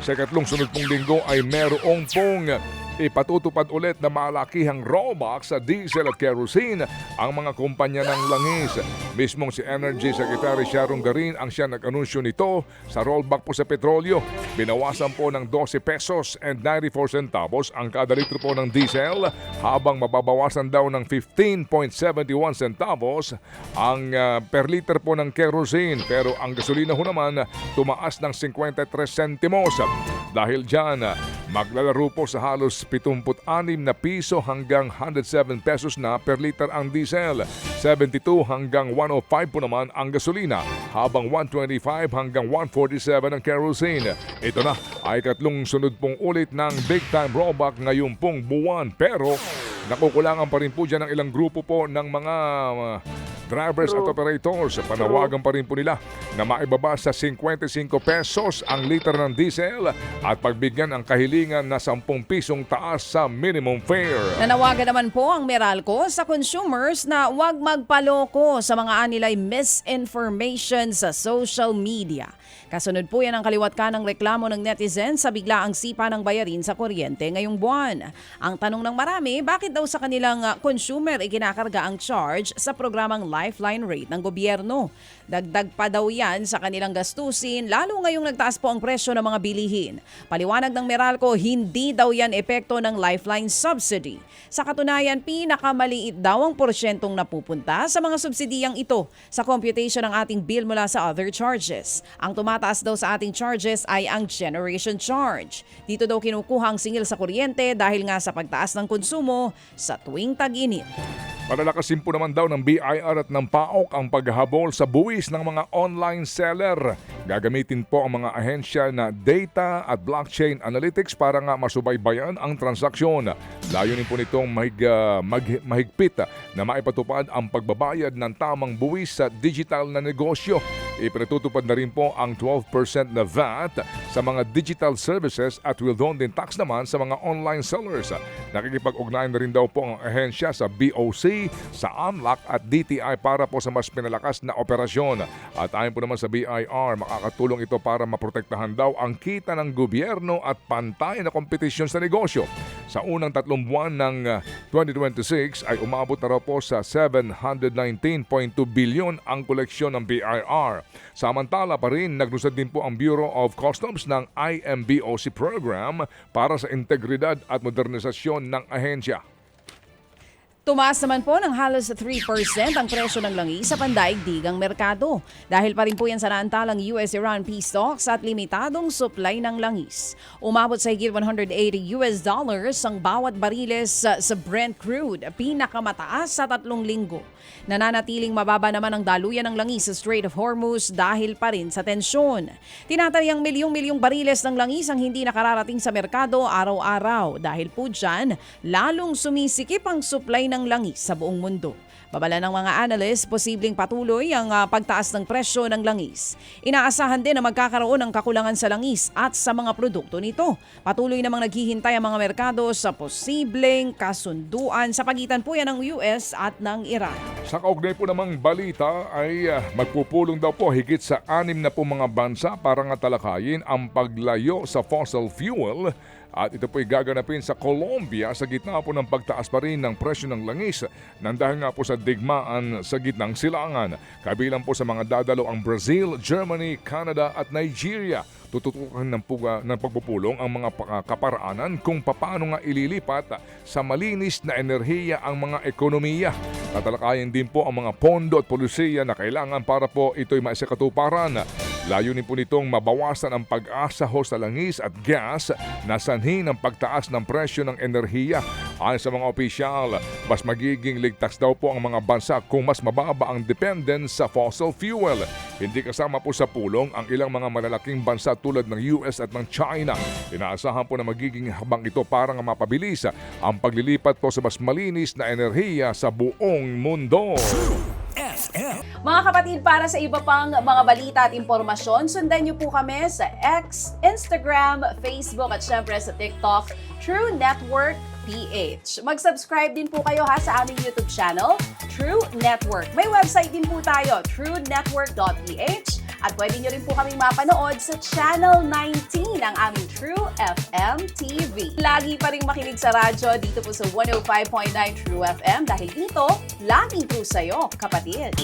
Sa ikatlong sunod pong linggo ay merong pong ipatutupad ulit na malakihang rollback sa diesel at kerosene ang mga kumpanya ng langis. Mismong si Energy Secretary Sharon Garin ang siya nag-anunsyo nito sa rollback po sa petrolyo. Binawasan po ng 12 pesos and 94 centavos ang kada litro po ng diesel habang mababawasan daw ng 15.71 centavos ang per liter po ng kerosene. Pero ang gasolina ho naman tumaas ng 53 centimos. Dahil dyan, maglalaro po sa halos 76 na piso hanggang 107 pesos na per liter ang diesel. 72 hanggang 105 po naman ang gasolina, habang 125 hanggang 147 ang kerosene. Ito na ay katlong sunod pong ulit ng big time rollback ngayong pong buwan. Pero nakukulangan pa rin po dyan ng ilang grupo po ng mga drivers at operators. Panawagan pa rin po nila na maibaba sa 55 pesos ang liter ng diesel at pagbigyan ang kahilingan na 10 pisong taas sa minimum fare. Nanawagan naman po ang Meralco sa consumers na huwag magpaloko sa mga anilay misinformation sa social media. Kasunod po yan ang kaliwat ka ng reklamo ng netizens sa biglaang sipa ng bayarin sa kuryente ngayong buwan. Ang tanong ng marami, bakit daw sa kanilang consumer ikinakarga ang charge sa programang Lifeline Rate ng gobyerno? Dagdag pa daw yan sa kanilang gastusin, lalo ngayong nagtaas po ang presyo ng mga bilihin. Paliwanag ng Meralco, hindi daw yan epekto ng Lifeline subsidy. Sa katunayan, pinakamaliit daw ang porsyentong napupunta sa mga subsidiyang ito sa computation ng ating bill mula sa other charges. Ang tumataas daw sa ating charges ay ang generation charge. Dito daw kinukuha ang singil sa kuryente dahil nga sa pagtaas ng konsumo sa tuwing tag-init. Palalakasin po naman daw ng BIR at ng PAOK ang paghahabol sa buwis ng mga online seller. Gagamitin po ang mga ahensya na data at blockchain analytics para nga masubaybayan ang transaksyon. Layunin po nitong mahigpit na maipatupad ang pagbabayad ng tamang buwis sa digital na negosyo. Ipinatutupad na rin po ang 12% na VAT sa mga digital services at withholding din tax naman sa mga online sellers. Nakikipag-ugnayan na rin daw po ang ahensya sa BOC, sa AMLAC at DTI para po sa mas pinalakas na operasyon. At ayon po naman sa BIR, makakatulong ito para maprotektahan daw ang kita ng gobyerno at pantay na kompetisyon sa negosyo. Sa unang 3 buwan ng 2026 ay umabot na raw po sa 719.2 bilyon ang koleksyon ng BIR. Samantala pa rin, naglusad din po ang Bureau of Customs ng IMBOC program para sa integridad at modernisasyon ng ahensya. Tumaas naman po ng halos 3% ang presyo ng langis sa pandaigdigang merkado. Dahil pa rin po yan sa naantalang US-Iran peace talks at limitadong supply ng langis. Umabot sa higit $180 ang bawat bariles sa Brent crude, pinakamataas sa 3 linggo. Nananatiling mababa naman ang daluyan ng langis sa Strait of Hormuz dahil pa rin sa tensyon. Tinatayang milyong-milyong bariles ng langis ang hindi nakararating sa merkado araw-araw. Dahil po dyan, lalong sumisikip ang supply ng langis sa buong mundo. Babala ng mga analyst, posibleng patuloy ang pagtaas ng presyo ng langis. Inaasahan din na magkakaroon ng kakulangan sa langis at sa mga produkto nito. Patuloy namang naghihintay ang mga merkado sa posibleng kasunduan sa pagitan po yan ng US at ng Iran. Sa kaugnay po namang balita ay magpupulong daw po higit sa 6 na po mga bansa para nga talakayin ang paglayo sa fossil fuel. At ito po'y gaganapin sa Colombia sa gitna po ng pagtaas pa rin ng presyo ng langis nang dahil nga po sa digmaan sa gitnang silangan. Kabilang po sa mga dadalo ang Brazil, Germany, Canada at Nigeria. Tututukan ng pagpupulong ang mga kaparaanan kung paano nga ililipat sa malinis na enerhiya ang mga ekonomiya. Tatalakayin din po ang mga pondo at polisiya na kailangan para po ito'y maisakatuparan. Layunin po nitong mabawasan ang pag-asa ho sa langis at gas na sanhi ng pagtaas ng presyo ng enerhiya. Ayon sa mga opisyal, mas magiging ligtas daw po ang mga bansa kung mas mababa ang dependence sa fossil fuel. Hindi kasama po sa pulong ang ilang mga malalaking bansa tulad ng US at ng China. Inaasahan po na magiging habang ito para nga mapabilis ang paglilipat po sa mas malinis na enerhiya sa buong mundo. Mga kapatid, para sa iba pang mga balita at impormasyon, sundan niyo po kami sa X, Instagram, Facebook at syempre sa TikTok, True Network PH. Mag-subscribe din po kayo sa aming YouTube channel, True Network. May website din po tayo, truenetwork.ph, at pwede nyo rin po kaming mapanood sa Channel 19 ng aming True FM TV. Lagi pa rin makinig sa radyo dito po sa 105.9 True FM dahil dito, laging true sa'yo, kapatid.